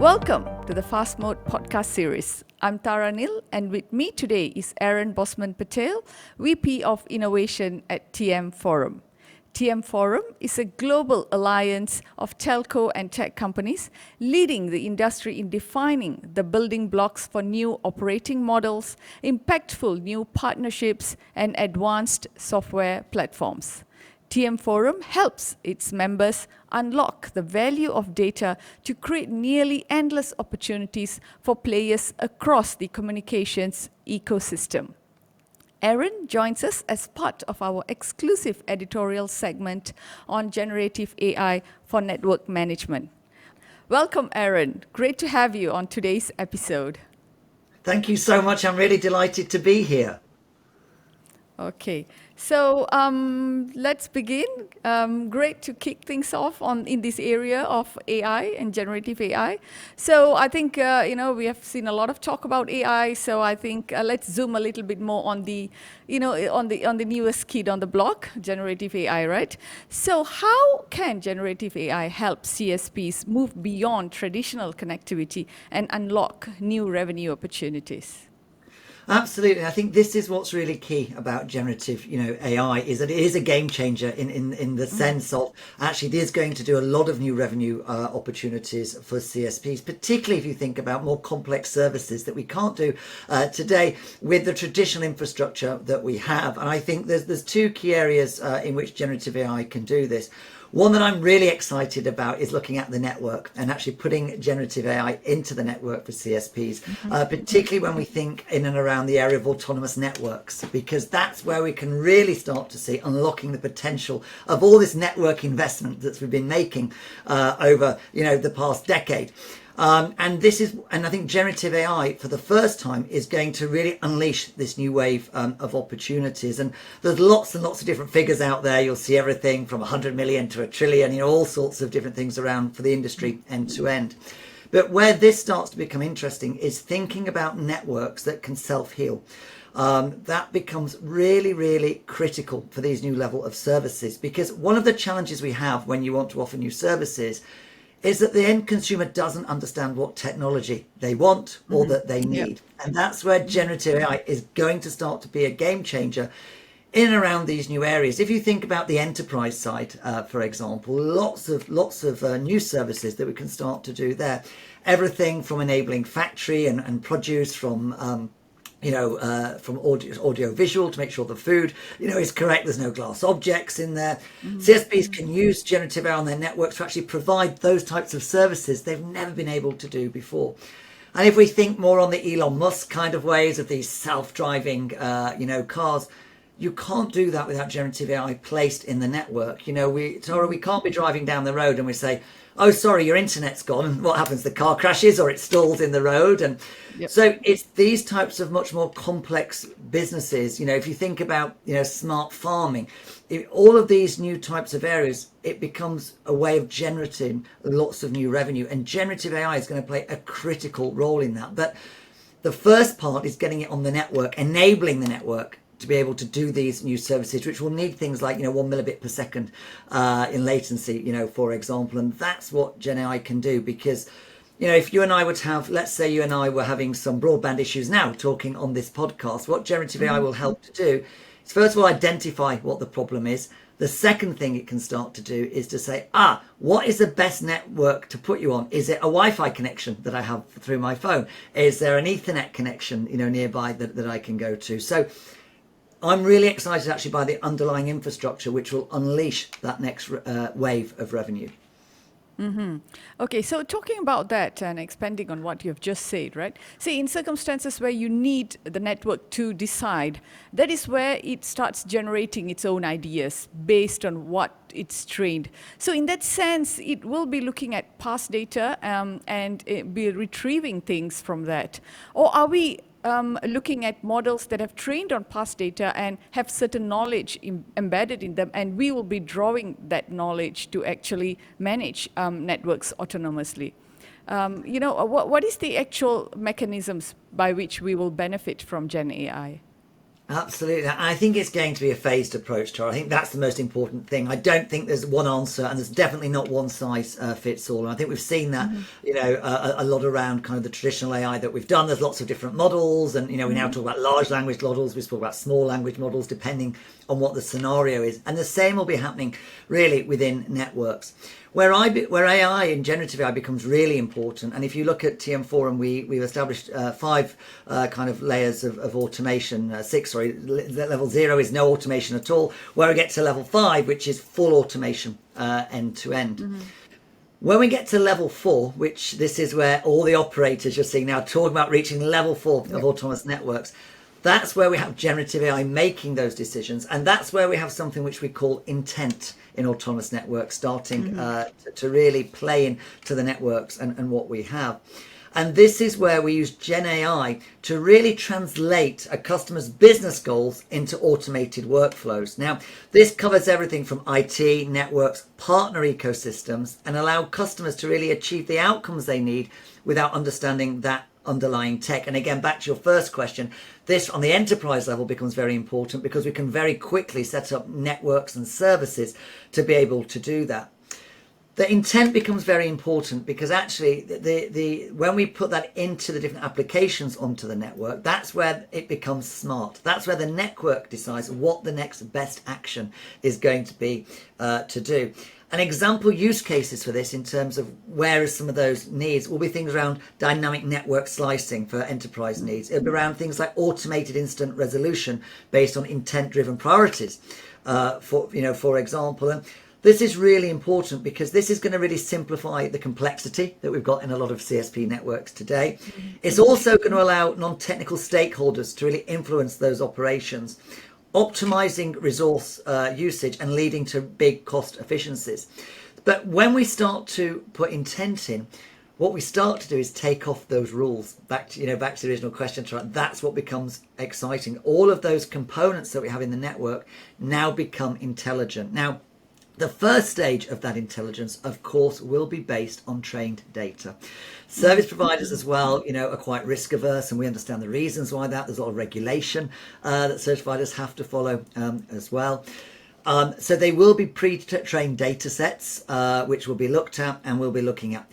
Welcome to the Fast Mode podcast series. I'm Tara Nil, and with me today is Aaron Boasman-Patel, VP of Innovation at TM Forum. TM Forum is a global alliance of telco and tech companies leading the industry in defining the building blocks for new operating models, impactful new partnerships, and advanced software platforms. TM Forum helps its members unlock the value of data to create nearly endless opportunities for players across the communications ecosystem. Aaron joins us as part of our exclusive editorial segment on generative AI for network management. Welcome, Aaron. Great to have you on today's episode. Thank you so much. I'm really delighted to be here. Okay, so let's begin. Great to kick things off in this area of AI and generative AI. So I think we have seen a lot of talk about AI. So I think let's zoom a little bit more on the on the newest kid on the block, generative AI, right? So how can generative AI help CSPs move beyond traditional connectivity and unlock new revenue opportunities? Absolutely. I think this is what's really key about generative, AI is that it is a game changer in the sense of actually it is going to do a lot of new revenue opportunities for CSPs, particularly if you think about more complex services that we can't do today with the traditional infrastructure that we have. And I think there's two key areas in which generative AI can do this. One that I'm really excited about is looking at the network and actually putting generative AI into the network for CSPs, particularly when we think in and around the area of autonomous networks, because that's where we can really start to see unlocking the potential of all this network investment that we've been making over, the past decade. And I think generative AI for the first time is going to really unleash this new wave of opportunities. And there's lots and lots of different figures out there. You'll see everything from 100 million to a trillion, all sorts of different things around for the industry end to end. But where this starts to become interesting is thinking about networks that can self-heal. That becomes really, really critical for these new level of services, because one of the challenges we have when you want to offer new services is that the end consumer doesn't understand what technology they want or that they need. Yep. And that's where generative AI is going to start to be a game changer in and around these new areas. If you think about the enterprise side, for example, lots of new services that we can start to do there. Everything from enabling factory and produce, from audio visual to make sure the food, is correct. There's no glass objects in there. CSPs can use generative AI on their networks to actually provide those types of services they've never been able to do before. And if we think more on the Elon Musk kind of ways of these self-driving, cars, you can't do that without generative AI placed in the network. We can't be driving down the road and we say, oh, sorry, your internet's gone. And what happens? The car crashes or it stalls in the road. And so it's these types of much more complex businesses. If you think about, smart farming, all of these new types of areas, it becomes a way of generating lots of new revenue. And generative AI is going to play a critical role in that. But the first part is getting it on the network, enabling the network to be able to do these new services, which will need things like 1 milibit per second in latency, for example. And that's what GenAI can do, because if you and I would have, let's say you and I were having some broadband issues now talking on this podcast, what generative AI will help to do is first of all identify what the problem is. The second thing it can start to do is to say, what is the best network to put you on? Is it a Wi-Fi connection that I have through my phone? Is there an Ethernet connection nearby that I can go to? So I'm really excited actually by the underlying infrastructure, which will unleash that next wave of revenue. Okay, so talking about that and expanding on what you've just said, right? See, in circumstances where you need the network to decide, that is where it starts generating its own ideas based on what it's trained. So in that sense, it will be looking at past data and be retrieving things from that. Or are we looking at models that have trained on past data and have certain knowledge embedded in them, and we will be drawing that knowledge to actually manage networks autonomously? What is the actual mechanisms by which we will benefit from Gen AI? Absolutely. I think it's going to be a phased approach, Tara. I think that's the most important thing. I don't think there's one answer, and there's definitely not one size fits all. And I think we've seen that, a lot around kind of the traditional AI that we've done. There's lots of different models, and, we now talk about large language models, we talk about small language models, depending on what the scenario is. And the same will be happening really within networks. Where AI and generative AI becomes really important, and if you look at TM Forum, we've established 5 kind of layers of automation. 6, sorry, level 0 is no automation at all. Where we get to level 5, which is full automation, end to end. When we get to level 4, which this is where all the operators you're seeing now talking about reaching level 4 of autonomous networks, that's where we have generative AI making those decisions, and that's where we have something which we call intent in autonomous networks starting to really play into the networks and what we have. And this is where we use GenAI to really translate a customer's business goals into automated workflows. Now, this covers everything from IT, networks, partner ecosystems, and allow customers to really achieve the outcomes they need without understanding that underlying tech. And again, back to your first question, this on the enterprise level becomes very important because we can very quickly set up networks and services to be able to do that. The intent becomes very important because actually the when we put that into the different applications onto the network, that's where it becomes smart. That's where the network decides what the next best action is going to be to do. An example use cases for this in terms of where are some of those needs will be things around dynamic network slicing for enterprise needs. It'll be around things like automated instant resolution based on intent-driven priorities, for example. And this is really important because this is going to really simplify the complexity that we've got in a lot of CSP networks today. It's also going to allow non-technical stakeholders to really influence those operations, optimizing resource usage and leading to big cost efficiencies. But when we start to put intent in, what we start to do is take off those rules. Back to the original question, that's what becomes exciting. All of those components that we have in the network now become intelligent. Now, the first stage of that intelligence, of course, will be based on trained data. Service providers as well, are quite risk averse, and we understand the reasons why that. There's a lot of regulation that service providers have to follow as well. So they will be pre-trained data sets, which will be looked at and we'll be looking at.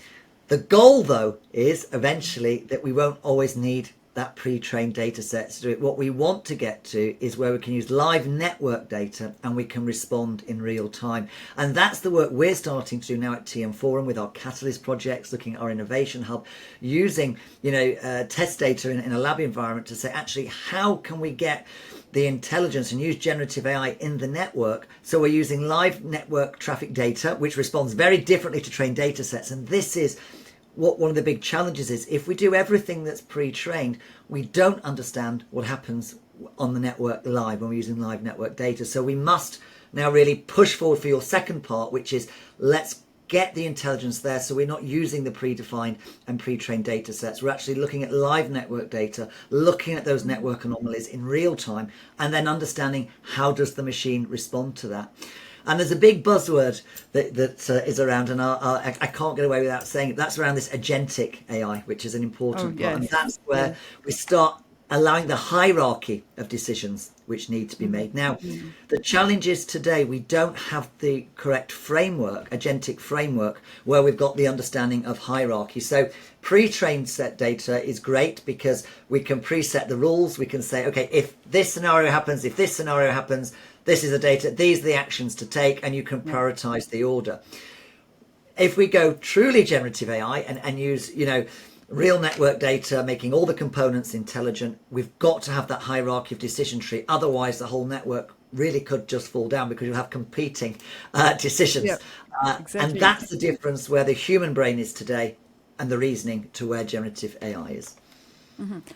The goal, though, is eventually that we won't always need that pre-trained data set to do it. What we want to get to is where we can use live network data and we can respond in real time. And that's the work we're starting to do now at TM Forum with our Catalyst projects, looking at our innovation hub, using test data in a lab environment to say, actually, how can we get the intelligence and use generative AI in the network? So we're using live network traffic data, which responds very differently to trained data sets. And this is what one of the big challenges is. If we do everything that's pre-trained, we don't understand what happens on the network live when we're using live network data. So we must now really push forward for your second part, which is let's get the intelligence there so we're not using the predefined and pre-trained data sets. We're actually looking at live network data, looking at those network anomalies in real time, and then understanding how does the machine respond to that. And there's a big buzzword that is around, and I can't get away without saying it. That's around this agentic AI, which is an important part. And that's where we start allowing the hierarchy of decisions which need to be made. Now, the challenge is today we don't have the correct framework, agentic framework, where we've got the understanding of hierarchy. So pre-trained set data is great because we can preset the rules. We can say, okay, if this scenario happens, if this scenario happens, this is the data, these are the actions to take, and you can prioritize the order. If we go truly generative AI and use, real network data, making all the components intelligent, we've got to have that hierarchy of decision tree. Otherwise, the whole network really could just fall down because you'll have competing decisions. Yep, exactly. And that's the difference where the human brain is today and the reasoning to where generative AI is.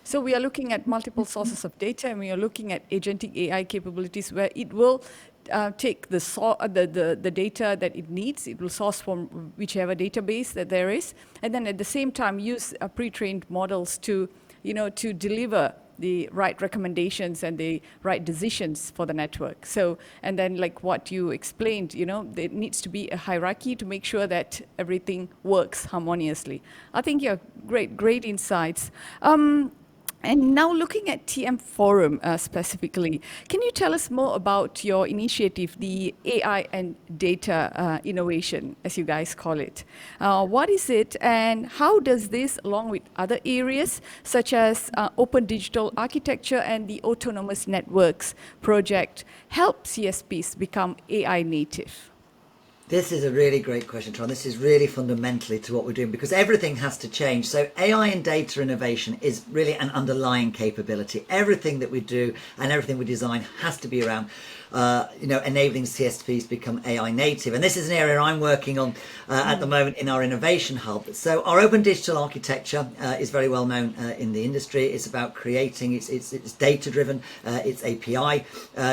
So we are looking at multiple sources of data, and we are looking at agentic AI capabilities where it will take the data that it needs. It will source from whichever database that there is, and then at the same time use pre-trained models to deliver the right recommendations and the right decisions for the network. So, and then like what you explained, there needs to be a hierarchy to make sure that everything works harmoniously. I think great insights. And now looking at TM Forum specifically, can you tell us more about your initiative, the AI and data innovation, as you guys call it? What is it, and how does this, along with other areas such as open digital architecture and the autonomous networks project, help CSPs become AI native? This is a really great question, Tron. This is really fundamentally to what we're doing because everything has to change. So AI and data innovation is really an underlying capability. Everything that we do and everything we design has to be around enabling CSPs to become AI native. And this is an area I'm working on at the moment in our innovation hub. So our open digital architecture is very well known in the industry. It's about creating, it's data driven, it's API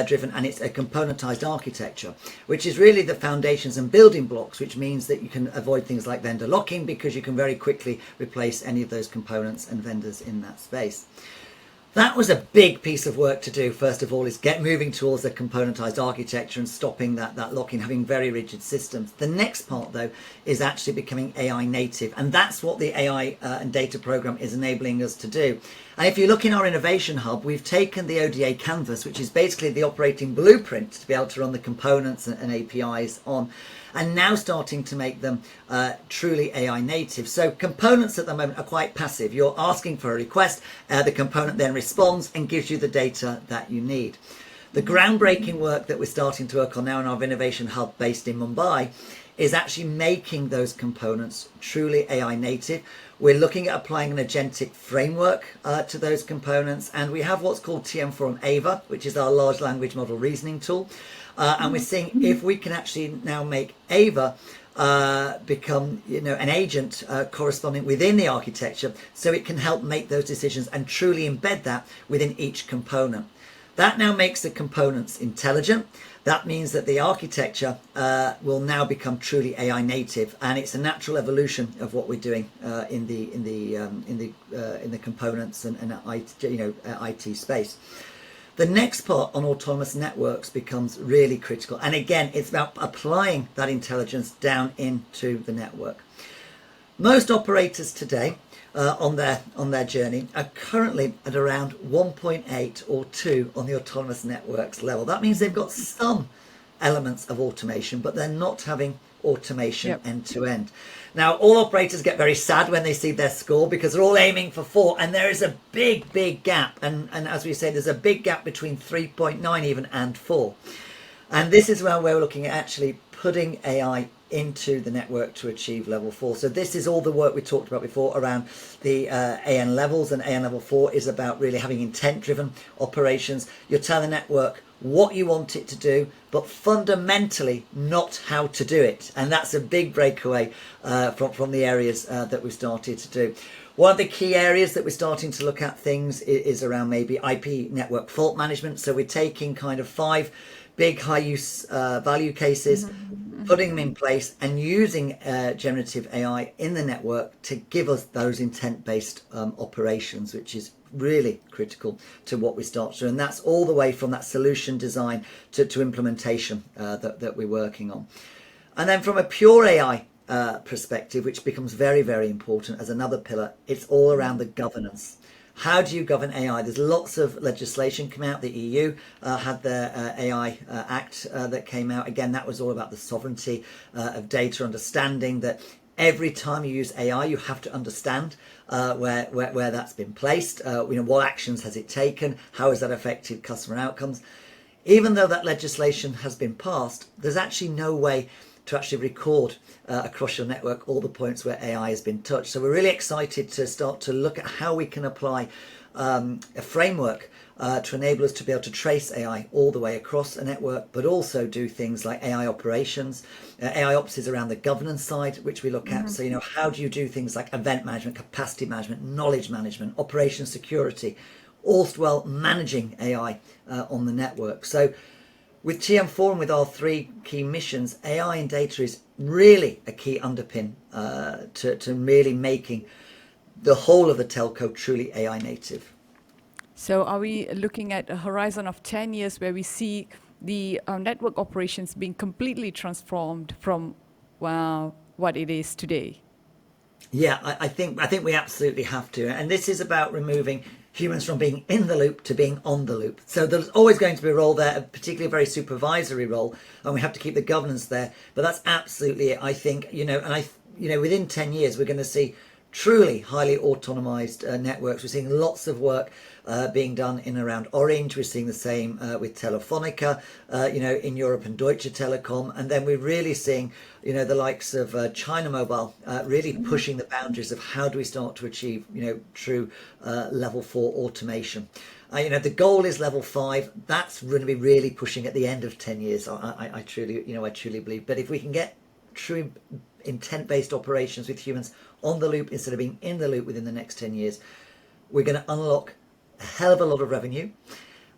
driven, and it's a componentized architecture, which is really the foundations and building blocks, which means that you can avoid things like vendor locking because you can very quickly replace any of those components and vendors in that space. That was a big piece of work to do. First of all, is get moving towards a componentized architecture and stopping that lock-in, having very rigid systems. The next part, though, is actually becoming AI native. And that's what the AI and data program is enabling us to do. And if you look in our innovation hub, we've taken the ODA canvas, which is basically the operating blueprint to be able to run the components and APIs on, and now starting to make them truly AI native. So components at the moment are quite passive. You're asking for a request, the component then responds and gives you the data that you need. The groundbreaking work that we're starting to work on now in our innovation hub based in Mumbai is actually making those components truly AI native. We're looking at applying an agentic framework to those components, and we have what's called TM Forum AVA, which is our large language model reasoning tool. And we're seeing if we can actually now make AVA become an agent corresponding within the architecture, so it can help make those decisions and truly embed that within each component. That now makes the components intelligent. That means that the architecture will now become truly AI native, and it's a natural evolution of what we're doing in the components and IT space. The next part on autonomous networks becomes really critical. And again, it's about applying that intelligence down into the network. Most operators today on their journey are currently at around 1.8 or 2 on the autonomous networks level. That means they've got some elements of automation, but they're not having automation end to end. Now, all operators get very sad when they see their score because they're all aiming for 4, and there is a big gap. And as we say, there's a big gap between 3.9 even and 4. And this is where we're looking at actually putting AI into the network to achieve level 4. So this is all the work we talked about before around the AN levels, and AN level 4 is about really having intent-driven operations. You're telling the network what you want it to do, but fundamentally not how to do it. And that's a big breakaway from the areas that we've started to do. One of the key areas that we're starting to look at things is around maybe IP network fault management. So we're taking kind of 5 big high use value cases, putting them in place and using generative AI in the network to give us those intent-based operations, which is really critical to what we start to do. And that's all the way from that solution design to implementation that we're working on. And then from a pure AI perspective, which becomes very, very important as another pillar, it's all around the governance. How do you govern AI? There's lots of legislation come out. The EU had their AI Act that came out. Again, that was all about the sovereignty of data, understanding that every time you use AI, you have to understand where that's been placed. What actions has it taken? How has that affected customer outcomes? Even though that legislation has been passed, there's actually no way to actually record across your network all the points where AI has been touched. So we're really excited to start to look at how we can apply a framework to enable us to be able to trace AI all the way across a network, but also do things like AI operations. AI ops is around the governance side, which we look at. So, how do you do things like event management, capacity management, knowledge management, operations security, all while managing AI on the network. So with TM Forum, with our 3 key missions, AI and data is really a key underpin to really making the whole of the telco truly AI native. So are we looking at a horizon of 10 years where we see the network operations being completely transformed from what it is today? Yeah, I think we absolutely have to. And this is about removing humans from being in the loop to being on the loop. So there's always going to be a role there, particularly a very supervisory role, and we have to keep the governance there. But that's absolutely it, I think. Within 10 years, we're going to see truly highly autonomized networks. We're seeing lots of work being done in and around Orange. We're seeing the same with Telefonica, in Europe, and Deutsche Telekom. And then we're really seeing, the likes of China Mobile really pushing the boundaries of how do we start to achieve, true level 4 automation. The goal is level 5. That's going to be really pushing at the end of 10 years. I truly believe. But if we can get true intent-based operations with humans on the loop instead of being in the loop within the next 10 years, we're going to unlock a hell of a lot of revenue.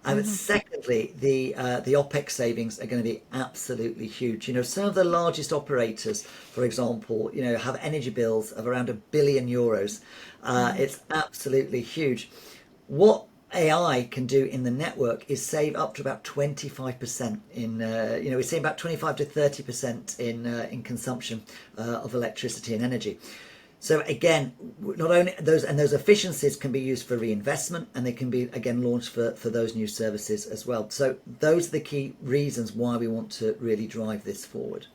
And secondly, the OPEX savings are going to be absolutely huge. Some of the largest operators, for example, have energy bills of around €1 billion. It's absolutely huge. What AI can do in the network is save up to about 25% in, we say about 25 to 30% in consumption of electricity and energy. So again, not only those efficiencies can be used for reinvestment, and they can be again launched for those new services as well. So those are the key reasons why we want to really drive this forward.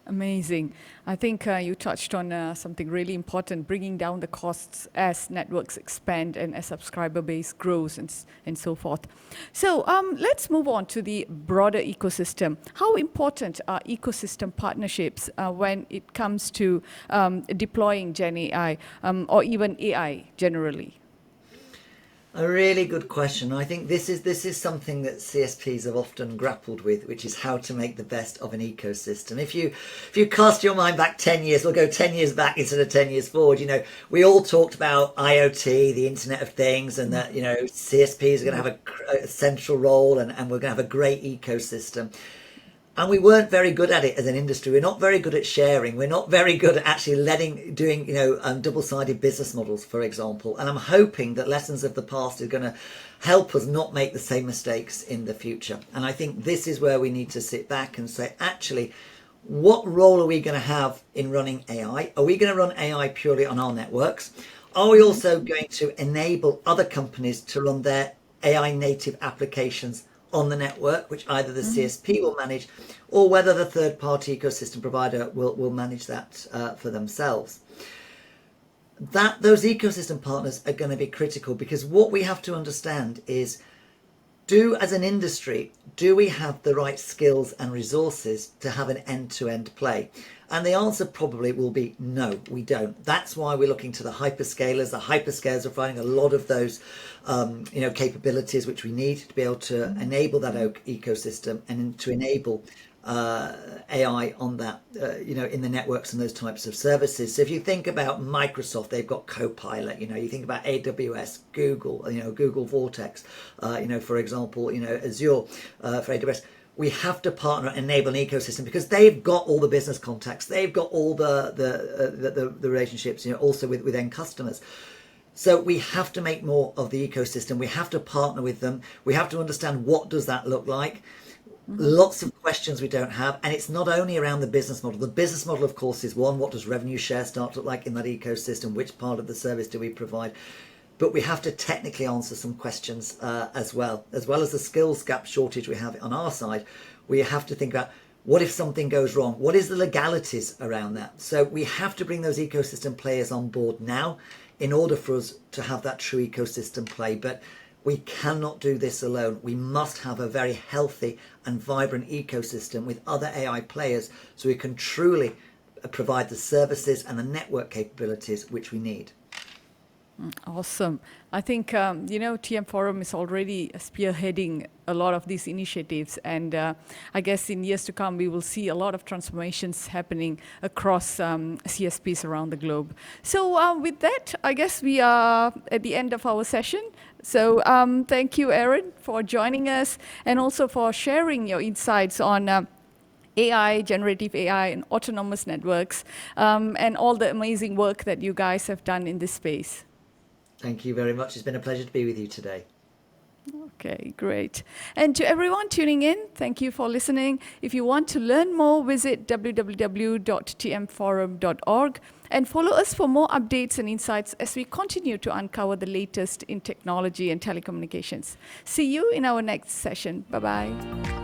Amazing. I think you touched on something really important, bringing down the costs as networks expand and as subscriber base grows and so forth. So let's move on to the broader ecosystem. How important are ecosystem partnerships when it comes to deploying GenAI or even AI generally? A really good question. I think this is something that CSPs have often grappled with, which is how to make the best of an ecosystem. If you cast your mind back 10 years, we'll go 10 years back instead of 10 years forward. We all talked about IoT, the Internet of Things, and that CSPs are going to have a central role, and we're going to have a great ecosystem. And we weren't very good at it as an industry. We're not very good at sharing. We're not very good at actually doing double-sided business models, for example. And I'm hoping that lessons of the past are going to help us not make the same mistakes in the future. And I think this is where we need to sit back and say, actually, what role are we going to have in running AI? Are we going to run AI purely on our networks? Are we also going to enable other companies to run their AI native applications on the network, which either the CSP will manage, or whether the third-party ecosystem provider will manage that for themselves? Those ecosystem partners are going to be critical, because what we have to understand is, as an industry, do we have the right skills and resources to have an end-to-end play? And the answer probably will be no, we don't. That's why we're looking to the hyperscalers. The hyperscalers are providing a lot of those capabilities which we need to be able to enable that ecosystem and to enable AI on that, in the networks and those types of services. So if you think about Microsoft, they've got Copilot. You think about AWS, Google, Google Vortex, for example, Azure for AWS. We have to partner and enable an ecosystem, because they've got all the business contacts, they've got all the relationships, also with end customers. So we have to make more of the ecosystem. We have to partner with them. We have to understand, what does that look like? Lots of questions we don't have, and it's not only around the business model. The business model, of course, is one. What does revenue share start to look like in that ecosystem? Which part of the service do we provide? But we have to technically answer some questions as well as the skills gap shortage we have on our side. We have to think about, what if something goes wrong? What is the legalities around that? So we have to bring those ecosystem players on board now in order for us to have that true ecosystem play. But we cannot do this alone. We must have a very healthy and vibrant ecosystem with other AI players, so we can truly provide the services and the network capabilities which we need. Awesome. I think, TM Forum is already spearheading a lot of these initiatives. And I guess in years to come, we will see a lot of transformations happening across CSPs around the globe. So with that, I guess we are at the end of our session. So thank you, Aaron, for joining us, and also for sharing your insights on AI, generative AI, and autonomous networks, and all the amazing work that you guys have done in this space. Thank you very much. It's been a pleasure to be with you today. Okay, great. And to everyone tuning in, thank you for listening. If you want to learn more, visit www.tmforum.org and follow us for more updates and insights as we continue to uncover the latest in technology and telecommunications. See you in our next session. Bye-bye.